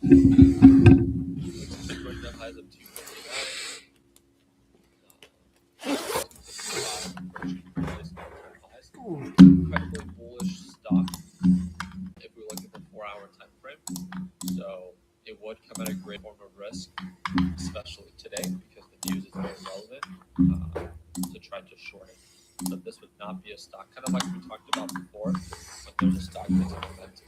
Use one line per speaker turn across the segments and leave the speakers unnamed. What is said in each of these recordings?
Highs of 259. Incredibly bullish stock if we look at the 4-hour time frame. So it would come at a great form of risk, especially today, because the news is very relevant to try to short it. So this would not be a stock, kind of like we talked about before, when there's a stock that's a momentum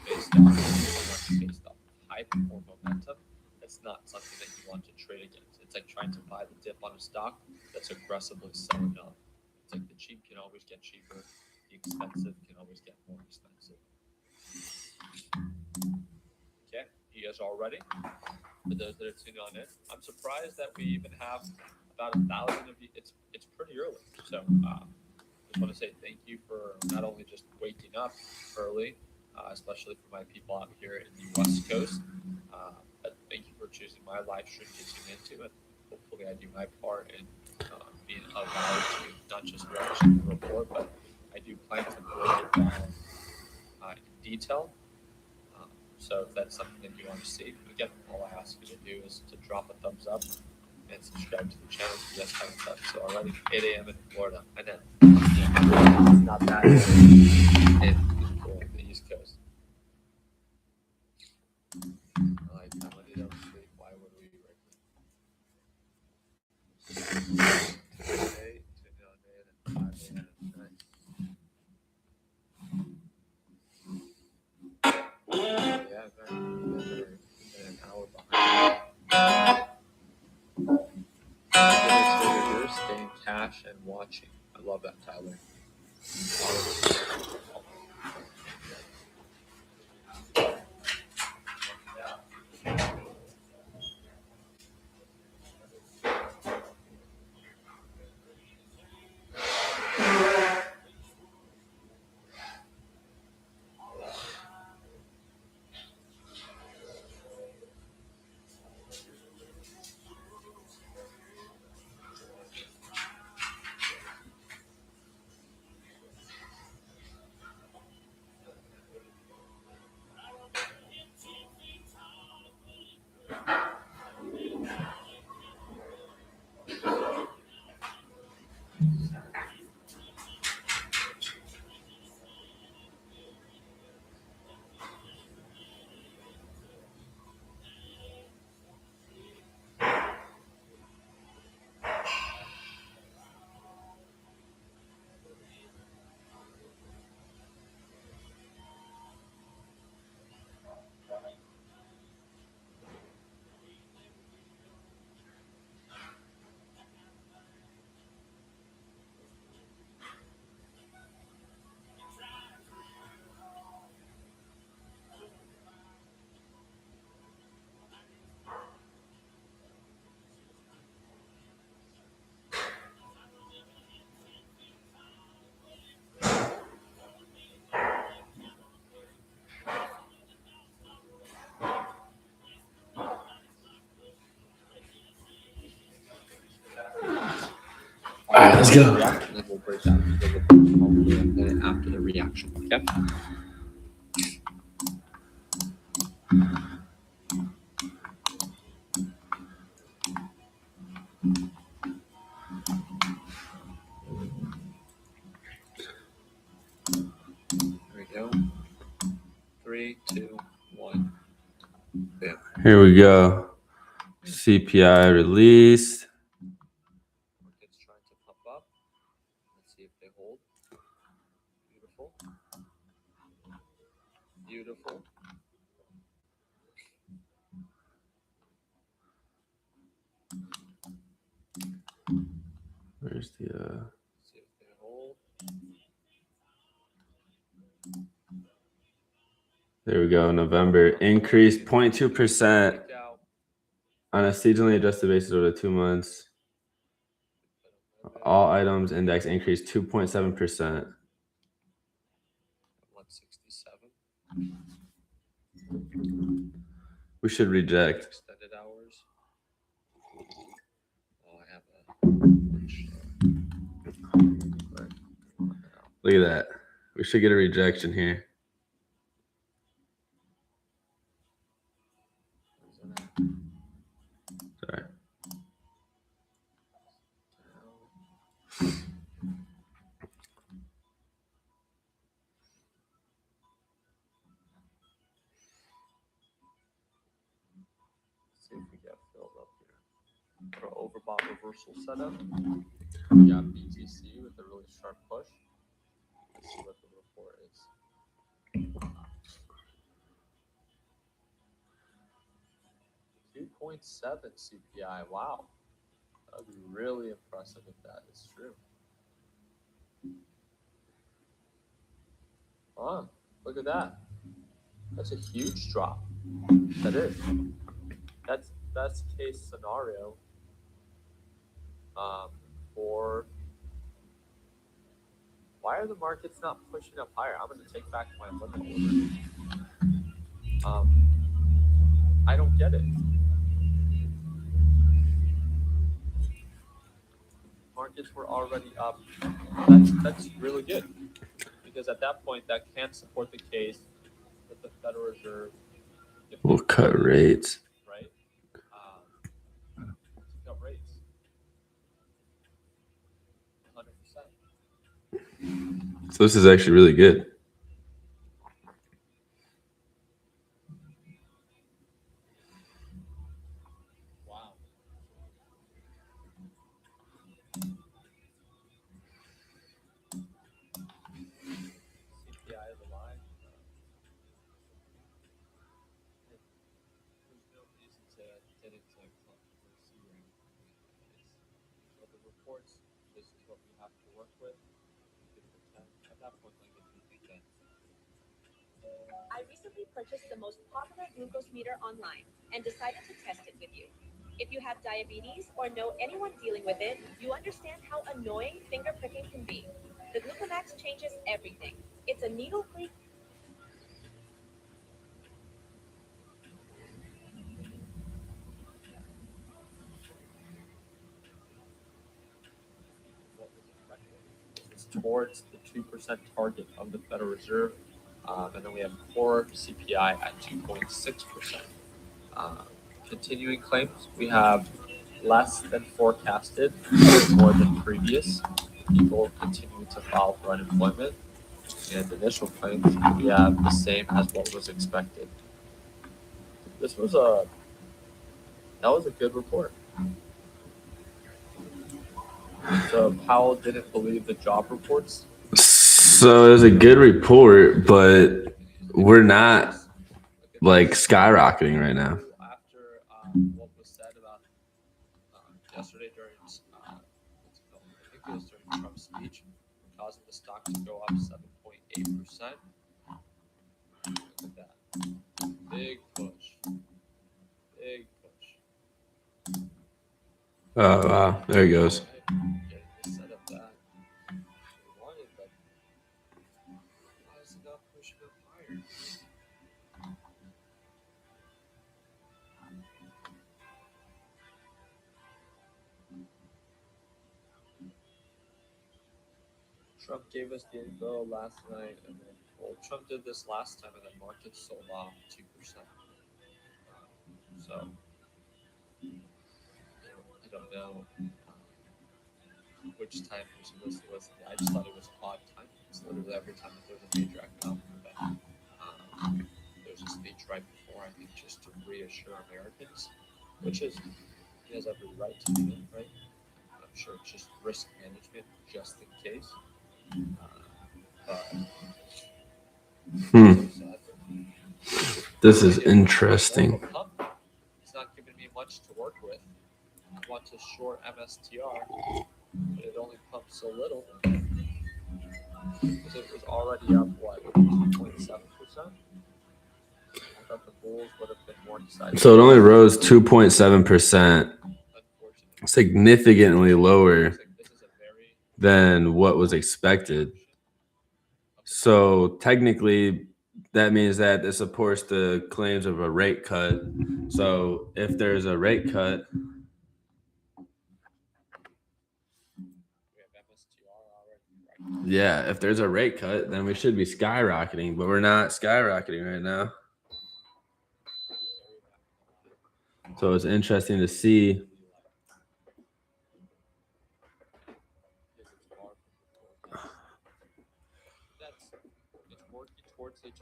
based off of hype or momentum. It's not something that you want to trade against. It's like trying to buy the dip on a stock that's aggressively selling off. It's like the cheap can always get cheaper, the expensive can always get more expensive. Okay, you guys are all ready? For those that are tuning on in, I'm surprised that we even have about 1,000 of you. It's pretty early, so just want to say thank you for not only just waking up early, especially for my people out here in the West Coast, but thank you for choosing my live stream to tune into, and hopefully I do my part in being of value to not just watch the report, but I do plan to break it down in detail. So if that's something that you want to see, again, all I ask you to do is to drop a thumbs up and subscribe to the channel if you guys haven't done so already. 8 a.m. in Florida. I know. It's not that in the East Coast. I like that when they don't sleep. Why would we today, 5 a.m. Nice. Yeah, man. An hour behind. You're staying cash and watching. I love that, Tyler. All right, let's go. And then we'll break down hopefully a minute after the reaction. Okay. There we go. 3, 2, 1. Bam.
Here we go. CPI released.
Market's trying to pump up. Let's see if they hold. Beautiful. Beautiful.
Where's the
See if they hold.
There we go. November increased 0.2% on a seasonally adjusted basis over 2 months. All items index increased 2.7%.
167.
We should reject.
Extended hours. Oh, I have a.
Look at that. We should get a rejection here. Sorry.
See if we get filled up here. Our overbought reversal setup. We got BTC with a really sharp push. Let's see what the report is. 2.7 CPI. Wow. That would be really impressive if that is true. Oh, look at that. That's a huge drop. That is. That's best case scenario for why are the markets not pushing up higher? I'm going to take back my limit order. I don't get it. Markets were already up. That's really good because at that point that can support the case that the Federal Reserve
will cut rates.
Right? Cut rates. 100%.
So this is actually really good.
Wow. CPI is alive. There's no reason to get into foresee but the reports, this is what we have to work with. At that point, like if you think that
I recently purchased the most popular glucose meter online and decided to test it with you. If you have diabetes or know anyone dealing with it, you understand how annoying finger pricking can be. The Glucomax changes everything. It's a needle-free.
what was expected. It's towards the 2% target of the Federal Reserve. And then we have core CPI at 2.6%. Continuing claims, we have less than forecasted, more than previous. People continue to file for unemployment. And initial claims, we have the same as what was expected. That was a good report. So Powell didn't believe the job reports.
So it was a good report, but we're not like skyrocketing right now.
After what was said about yesterday during, I think it was during Trump's speech, causing the stock to go up 7.8%. Look at that. Big push. Big push.
Oh, wow. There he goes.
Getting the setup that we wanted, but why is it not pushing up higher? Trump gave us the info last night, and then Trump did this last time, and then markets sold off 2%. So I don't know which time was listening. I just thought it was odd time. It's literally every time that there's a major economic event, there's a speech right before. I think just to reassure Americans, which is he has every right to do it, right? I'm sure it's just risk management, just in case.
This is interesting.
It's not giving me much to work with. I want to short MSTR, but it only pumps a little. Because it was already up, what, 2.7%? I thought the bulls would have been more excited.
So it only rose 2.7%, significantly lower than what was expected. So technically, that means that it supports the claims of a rate cut. So if there's a rate cut, yeah, if there's a rate cut, then we should be skyrocketing, but we're not skyrocketing right now. So it's interesting to see.
It's working towards the 2%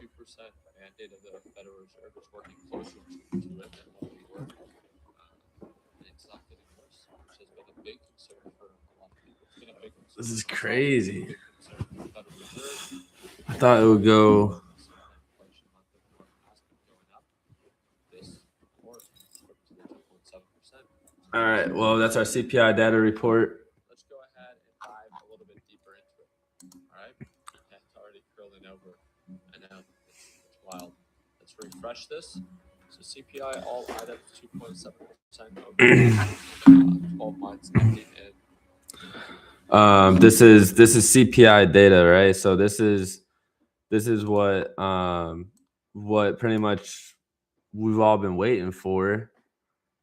mandate of the Federal Reserve. It's working closer to it than what we were. And it's not getting worse, which has been a big concern for a lot of people. It's been a big concern.
This is
It's been
crazy.
a big concern for the Federal Reserve.
I thought it would go.
Inflation month of March has been going up. This report spoke to the 2.7%.
All right. Well, that's our CPI data report.
Let's go ahead and dive a little bit deeper into it. All right. Yeah, it's already curling over. I know it's wild. Let's refresh this. So CPI all items 2.7% over 12 months ending in.
This is CPI data, right? So this is what pretty much we've all been waiting for,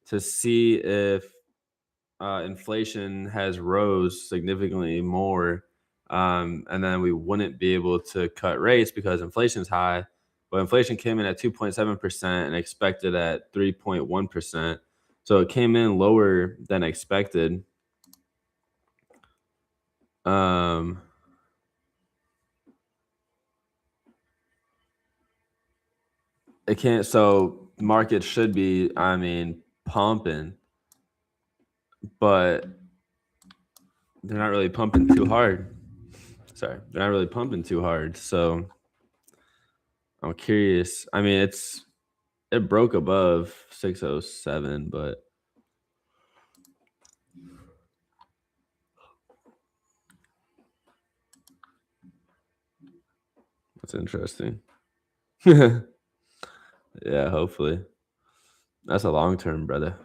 to see if inflation has rose significantly more, and then we wouldn't be able to cut rates because inflation's high. But inflation came in at 2.7% and expected at 3.1%. So it came in lower than expected. It can't. So market should be, I mean, pumping, but they're not really pumping too hard. Sorry, they're not really pumping too hard. So I'm curious. I mean, it broke above 607, but that's interesting. Yeah, hopefully. That's a long term, brother.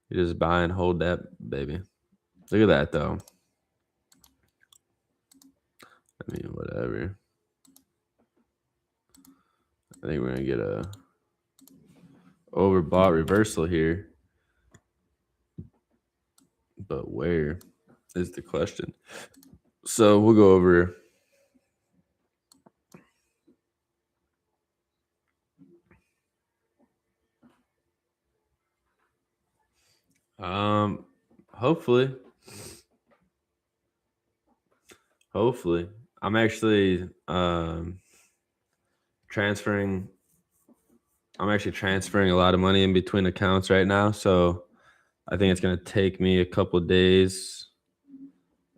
You just buy and hold that, baby. Look at that, though. I mean, whatever. I think we're gonna get a overbought reversal here, but where is the question? So we'll go over. Hopefully. I'm actually transferring. I'm actually transferring a lot of money in between accounts right now, so I think it's gonna take me a couple days.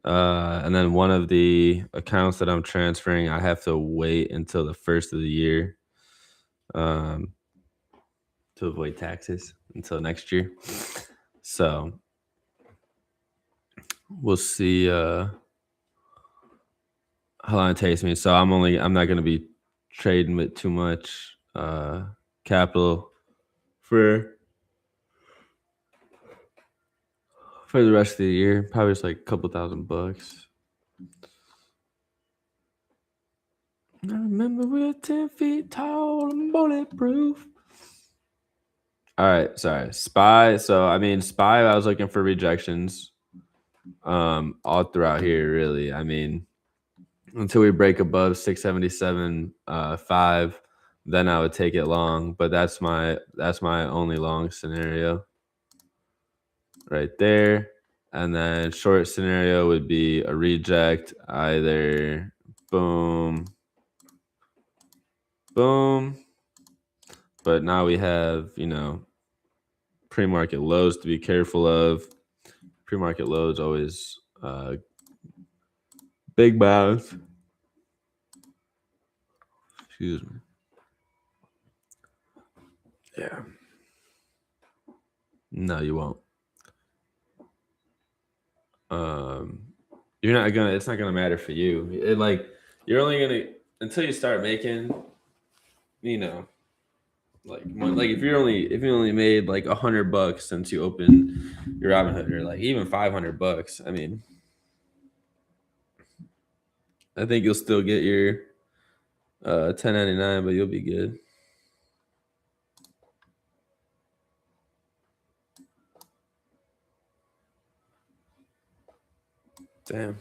And then one of the accounts that I'm transferring, I have to wait until the first of the year, to avoid taxes until next year. So we'll see how long it takes me. So I'm not gonna be trading with too much capital for the rest of the year. Probably just like a couple $1,000. I remember we were 10 feet tall and bulletproof. All right, sorry. SPY. So I mean, SPY, I was looking for rejections all throughout here, really. I mean, until we break above 677.5, then I would take it long. But that's my only long scenario right there. And then short scenario would be a reject, either boom, boom. But now we have, pre-market lows to be careful of. Pre-market lows always big bounce. Excuse me. Yeah. No, you won't. You're not gonna. It's not gonna matter for you. You're only gonna, until you start making, like if you only made like $100 since you opened your Robinhood, or like even $500. I mean, I think you'll still get your 1099, but you'll be good. Damn.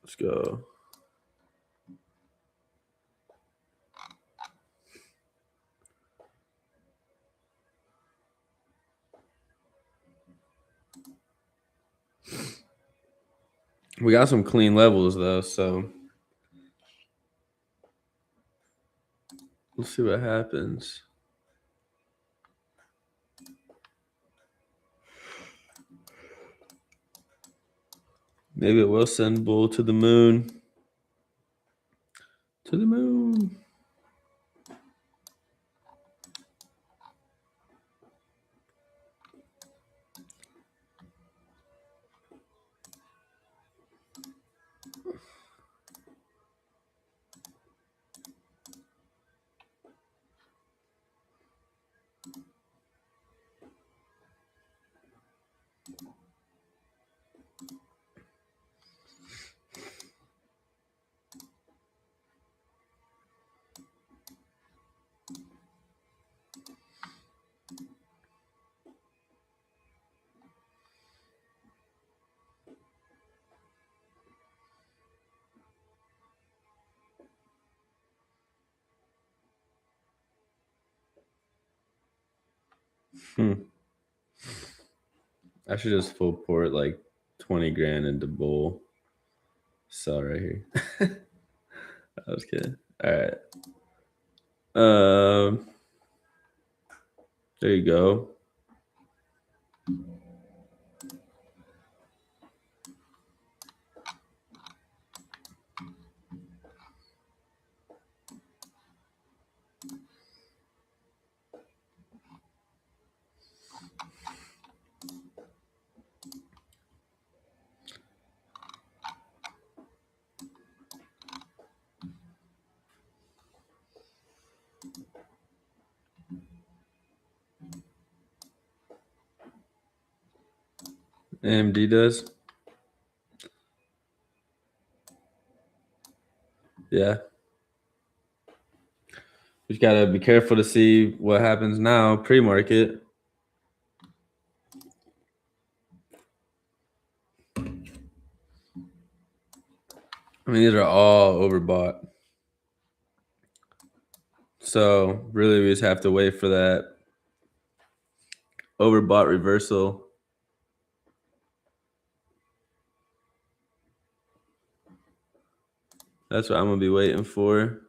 Let's go. We got some clean levels though, so we'll see what happens. Maybe it will send bull to the moon. To the moon. I should just full port like 20 grand into bull. Sell right here. I was kidding. All right. There you go. AMD does. Yeah. We just gotta be careful to see what happens now, pre-market. I mean, these are all overbought. So really we just have to wait for that overbought reversal. That's what I'm gonna be waiting for.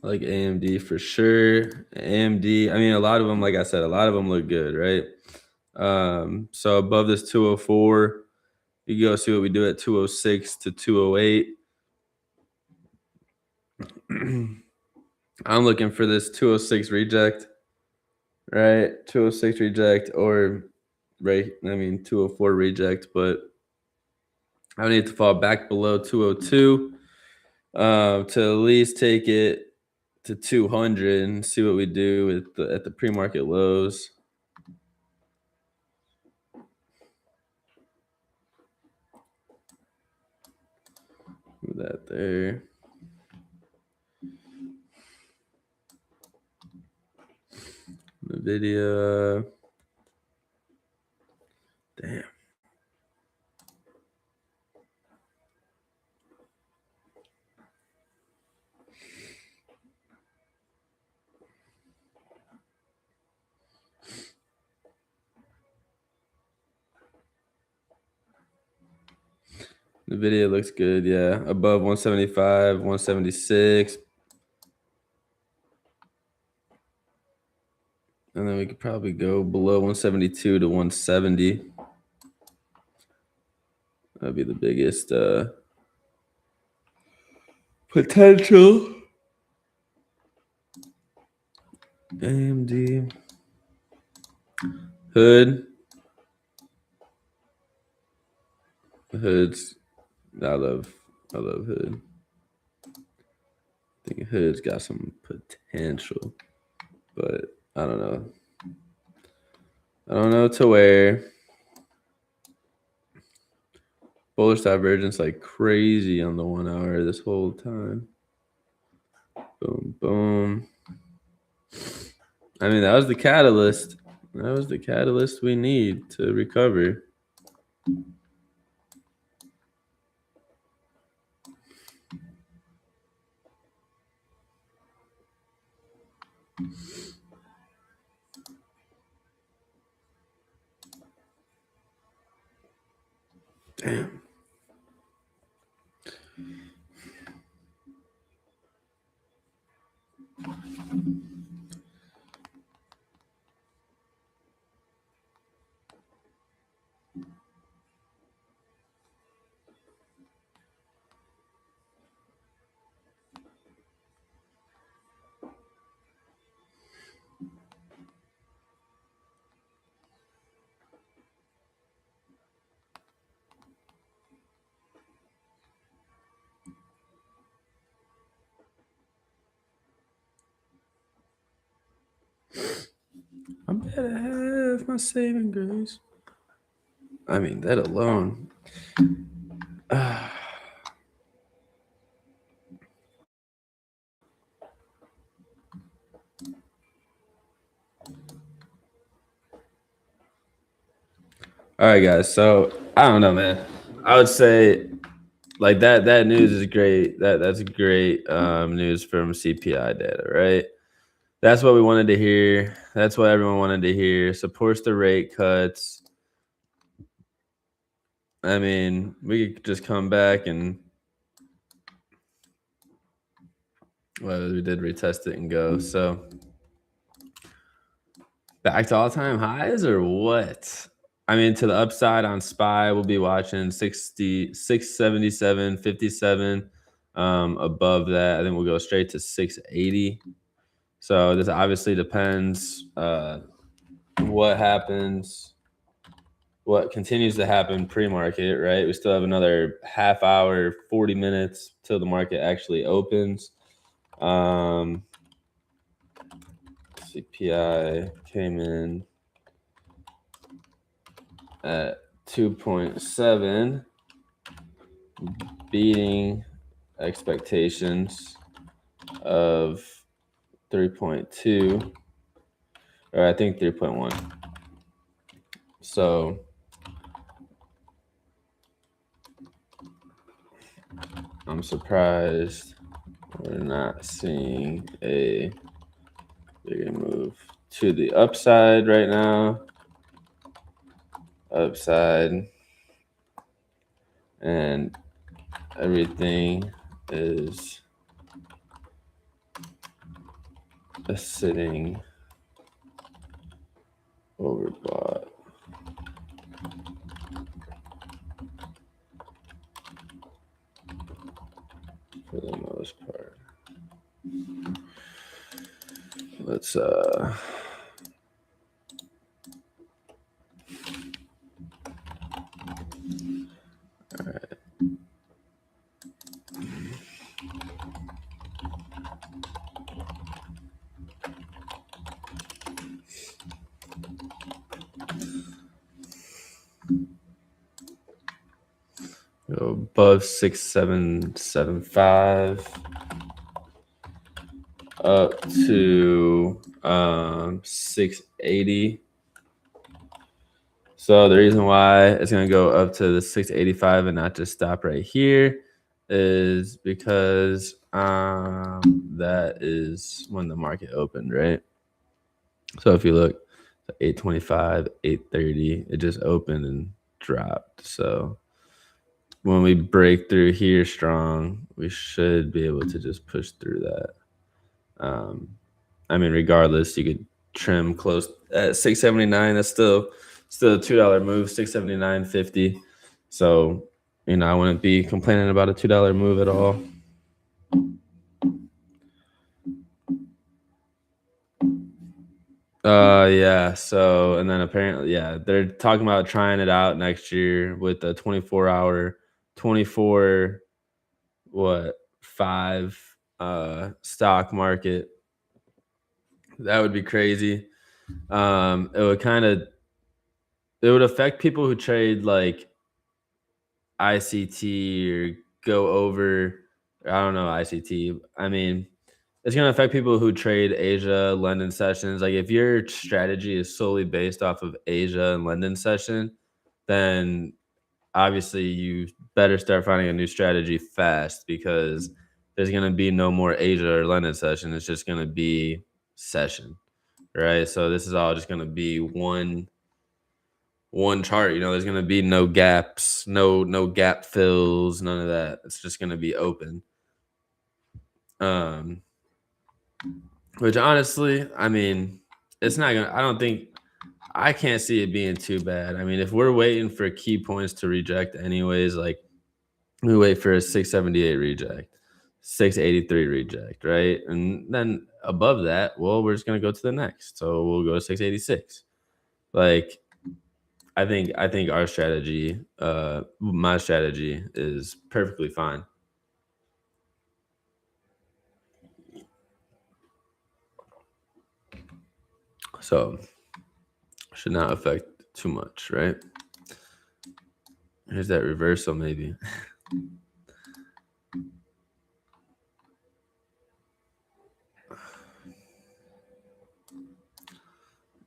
I like AMD for sure. AMD, I mean, a lot of them, like I said, a lot of them look good, right? So above this 204, you can go see what we do at 206 to 208. I'm looking for this 206 reject, right? 206 reject or right, I mean 204 reject, but I need to fall back below 202 to at least take it to 200 and see what we do at the pre-market lows. Move that there. NVIDIA. Damn. NVIDIA looks good, yeah. Above 175, 176. And then we could probably go below 172 to 170. That'd be the biggest potential. AMD. Hood. Hood's I love Hood. I think Hood's got some potential, but I don't know. I don't know to where. Bullish divergence like crazy on the 1 hour this whole time. Boom, boom. I mean, that was the catalyst. That was the catalyst we need to recover. Damn. I better have my saving grace. I mean, that alone. All right, guys. So I don't know, man. I would say like that news is great. That's great news from CPI data, right? That's what we wanted to hear. That's what everyone wanted to hear. Supports the rate cuts. I mean, we could just come back and well, we did retest it and go. So back to all-time highs or what? I mean, to the upside on SPY, we'll be watching 60, 677, 57. Above that, I think we'll go straight to 680. So this obviously depends what happens, what continues to happen pre-market, right? We still have another half hour, 40 minutes till the market actually opens. CPI came in at 2.7, beating expectations of 3.2, or I think 3.1. So I'm surprised we're not seeing a bigger move to the upside right now. Upside, and everything is sitting overbought for the most part. Let's all right. Go above 6775 up to 680. So the reason why it's going to go up to the 685 and not just stop right here is because that is when the market opened, right? So if you look, 825, 830, it just opened and dropped. So when we break through here strong, we should be able to just push through that. I mean, regardless, you could trim close at 679. That's still a $2 move, 679.50. So, I wouldn't be complaining about a $2 move at all. Yeah. So, and then apparently, yeah, they're talking about trying it out next year with the 24-hour, 5 stock market. That would be crazy. It would affect people who trade like ICT or go over. I don't know ICT. I mean, it's going to affect people who trade Asia, London sessions. Like if your strategy is solely based off of Asia and London session, then obviously you better start finding a new strategy fast because there's going to be no more Asia or London session. It's just going to be session, right? So this is all just going to be one chart. There's going to be no gaps, no gap fills, none of that. It's just going to be open. Which honestly, I mean, it's not gonna. I can't see it being too bad. I mean, if we're waiting for key points to reject, anyways, like we wait for a 678 reject, 683 reject, right? And then above that, well, we're just gonna go to the next. So we'll go to 686. Like, I think our strategy, my strategy, is perfectly fine. So should not affect too much, right? Here's that reversal, maybe.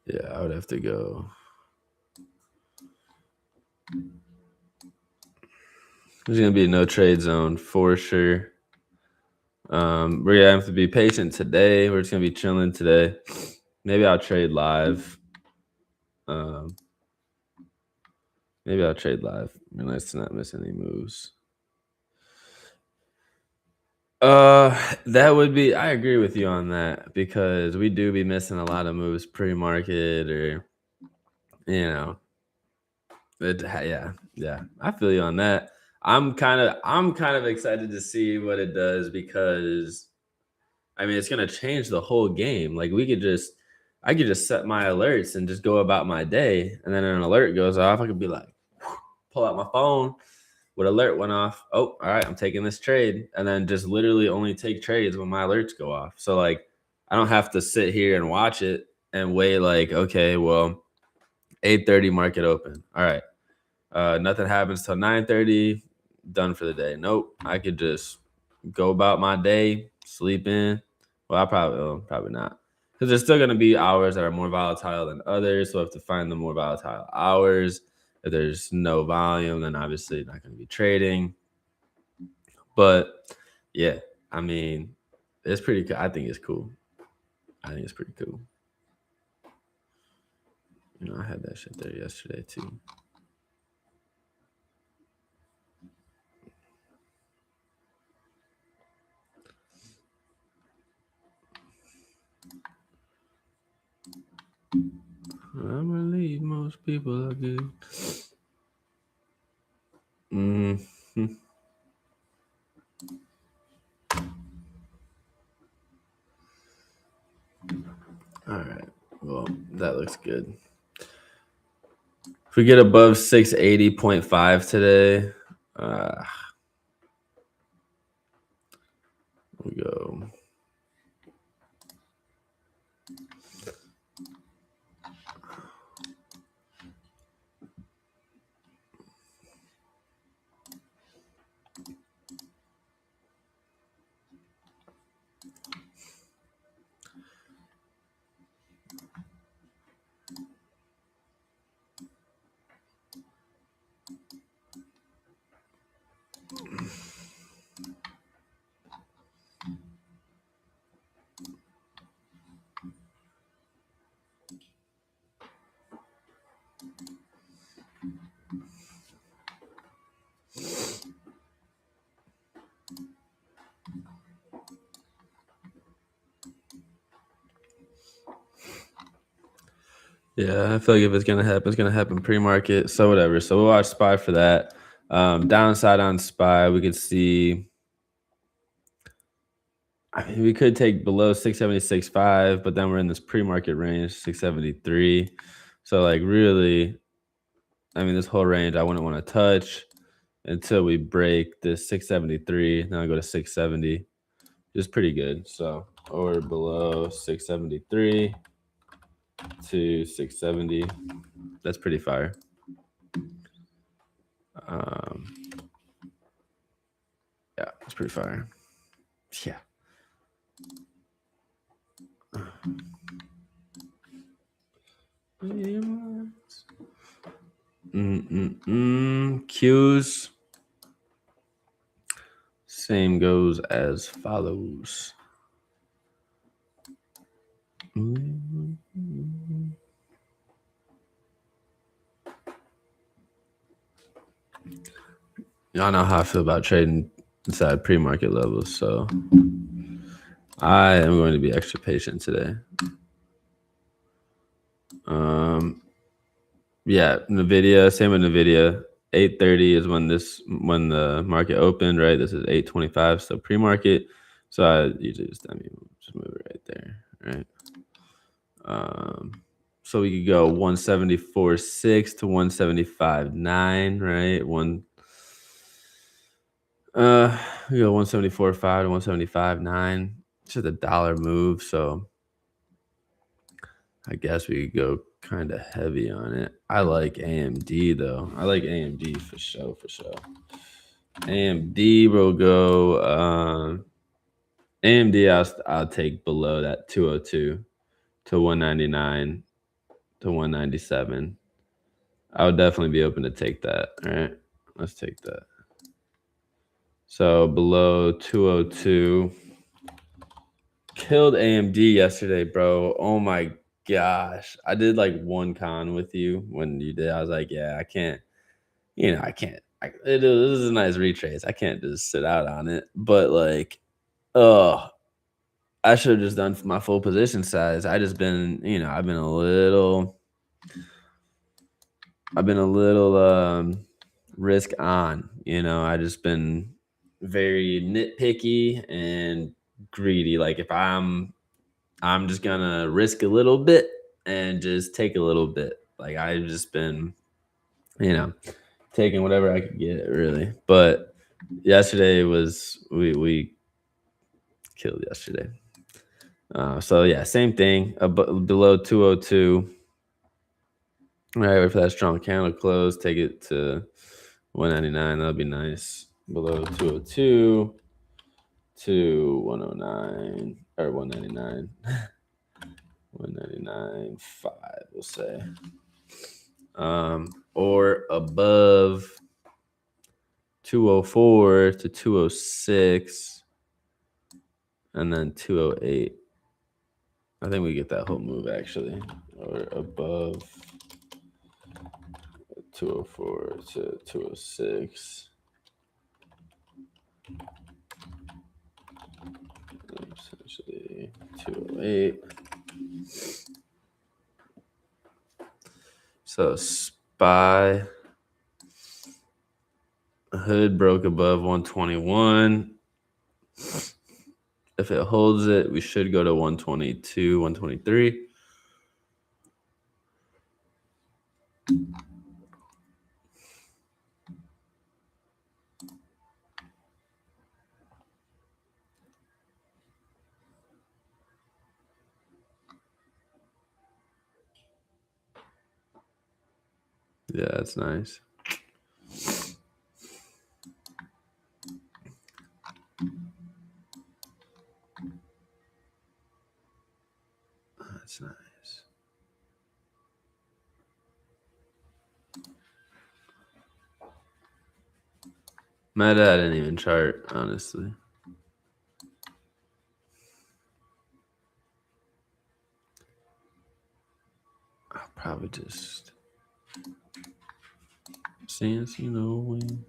Yeah, I would have to go. There's gonna be a no trade zone for sure. We're gonna have to be patient today. We're just gonna be chilling today. Maybe I'll trade live. Maybe I'll trade live. Nice to not miss any moves. That would be. I agree with you on that because we do be missing a lot of moves pre-market, or yeah. I feel you on that. I'm kind of excited to see what it does because, I mean, it's gonna change the whole game. Like I could just set my alerts and just go about my day, and then an alert goes off. I could be like, pull out my phone. What alert went off? Oh, all right, I'm taking this trade, and then just literally only take trades when my alerts go off. So like, I don't have to sit here and watch it and wait. Like, okay, well, 8:30 market open. All right, nothing happens till 9:30. Done for the day. Nope, I could just go about my day, sleep in. Well, probably not, because there's still going to be hours that are more volatile than others. So I have to find the more volatile hours. If there's no volume, then obviously not going to be trading. But yeah, I mean, it's pretty cool. I think it's cool. I think it's pretty cool. I had that shit there yesterday too. I believe most people are good. Mm-hmm. All right. Well, that looks good. If we get above 680.5 today, we go. Yeah, I feel like if it's gonna happen pre-market. So whatever. So we'll watch SPY for that. Downside on SPY, we could see. I mean, we could take below 676.5, but then we're in this pre-market range, 673. So like really, I mean, this whole range I wouldn't want to touch until we break this 673. Then I go to 670. It's pretty good. So or below 673 to 670. That's pretty fire. Yeah, it's pretty fire. Yeah. Q's. Same goes as follows. Y'all know how I feel about trading inside pre-market levels, so I am going to be extra patient today. Yeah, NVIDIA, same with NVIDIA. 8:30 is when the market opened, right? This is 8:25, so pre-market. So I usually just move it right there, right? So we could go 174.6 to 175.9, right? We go 174.5 to 175.9. It's just a dollar move, so I guess we could go kind of heavy on it. I like AMD though. I like AMD for sure. AMD will go. AMD I'll take below that 202 to 199 to 197. I would definitely be open to take that. All right, let's take that. So below 202. Killed AMD yesterday, bro. Oh my gosh. I did like one con with you when you did. I was like, yeah, I can't. This is a nice retrace. I can't just sit out on it. But like, I should have just done my full position size. I've been a little risk on. I just been very nitpicky and greedy. Like if I'm just gonna risk a little bit and just take a little bit. Like I've just been, taking whatever I could get, really. But yesterday we killed yesterday. So yeah, same thing. Below 202. All right, wait for that strong candle close. Take it to 199. That'll be nice. Below 202 to 109 or 199. 199.5, we'll say. Or above 204 to 206 and then 208. I think we get that whole move actually. Or above 204 to 206. Essentially 208. So SPY hood broke above 121. If it holds it, we should go to 122, 123. Yeah, that's nice. That's nice. Meta, I didn't even chart, honestly. I'll probably just since when.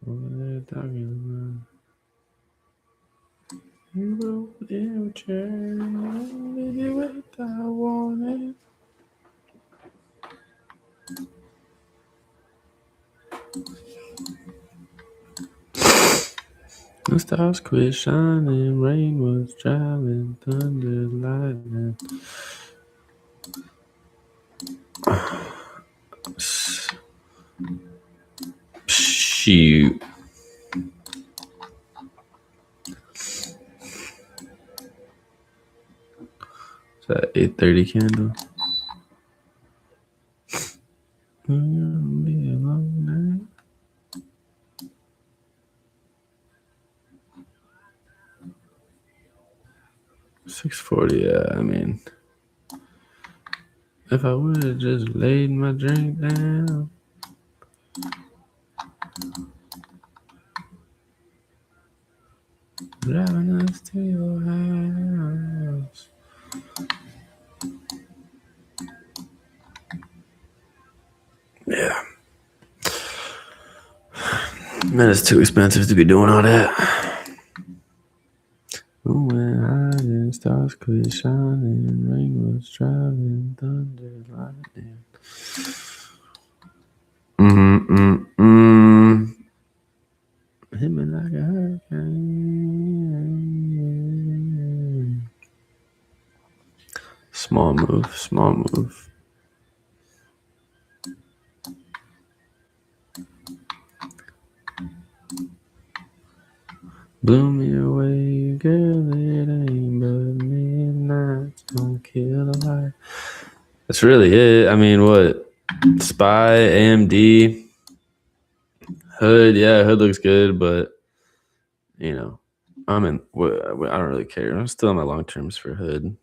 What are they talking about? You wrote in chair, did what I wanted. The stars quit shining, rain was driving, thunder, lightning. Shoot. Is that 8:30 candle? Be a long night. 6:40. 40, yeah, I mean, if I would have just laid my drink down. Driving us to your house. Yeah. Man, it's too expensive to be doing all that. When I did stars quit shining, rain was driving, thunder, lightning. Hit me like a hurricane. Small move, small move. Blew me away, girl, it ain't but midnight. Don't kill a light. That's really it. I mean, what? Spy, AMD, Hood. Yeah, Hood looks good, but, you know, I don't really care. I'm still on my long terms for Hood.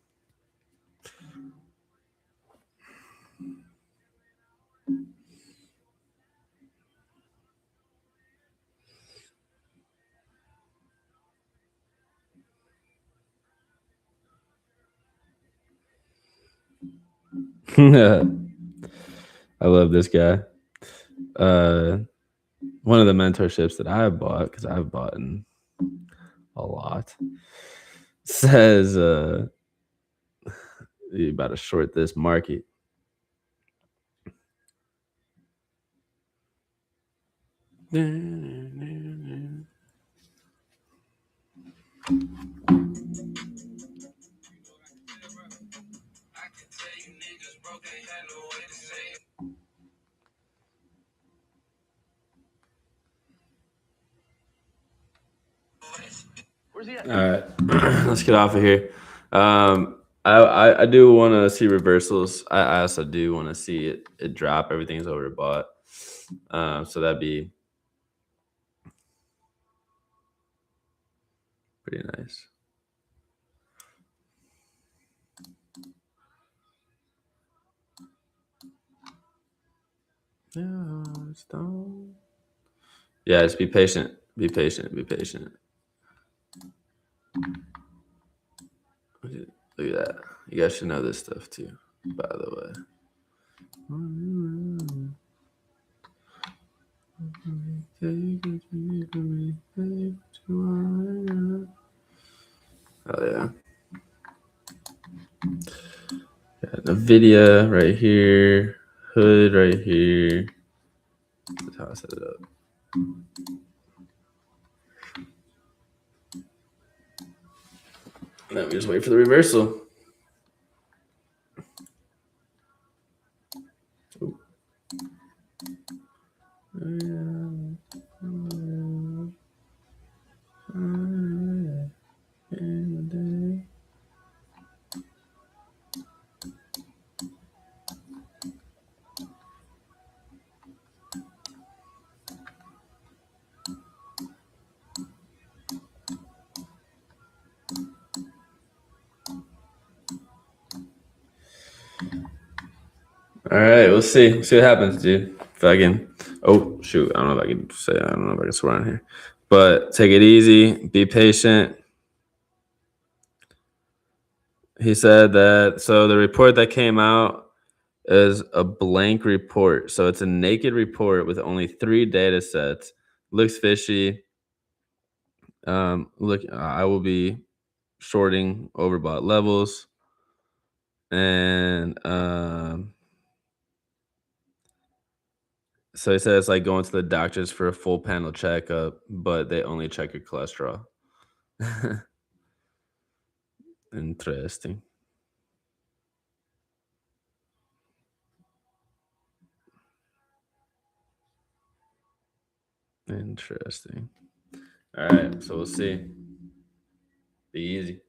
I love this guy. One of the mentorships that I've bought, because I've bought in a lot, says you about to short this market. All right, let's get off of here. I do want to see reversals. I also do want to see it drop. Everything's overbought, so that'd be pretty nice. Yeah, just be patient. Be patient. Be patient. Look at that. You guys should know this stuff too, by the way. Oh yeah. Got NVIDIA right here, Hood right here. That's how I set it up. And then we just wait for the reversal. Ooh. All right, we'll see. We'll see what happens, dude. If I can, oh shoot, I don't know if I can say. I don't know if I can swear on here, but take it easy. Be patient. He said that. So the report that came out is a blank report. So it's a naked report with only 3 data sets. Looks fishy. Look, I will be shorting overbought levels, and so he says like going to the doctors for a full panel checkup, but they only check your cholesterol. Interesting. Interesting. All right, so we'll see. Be easy.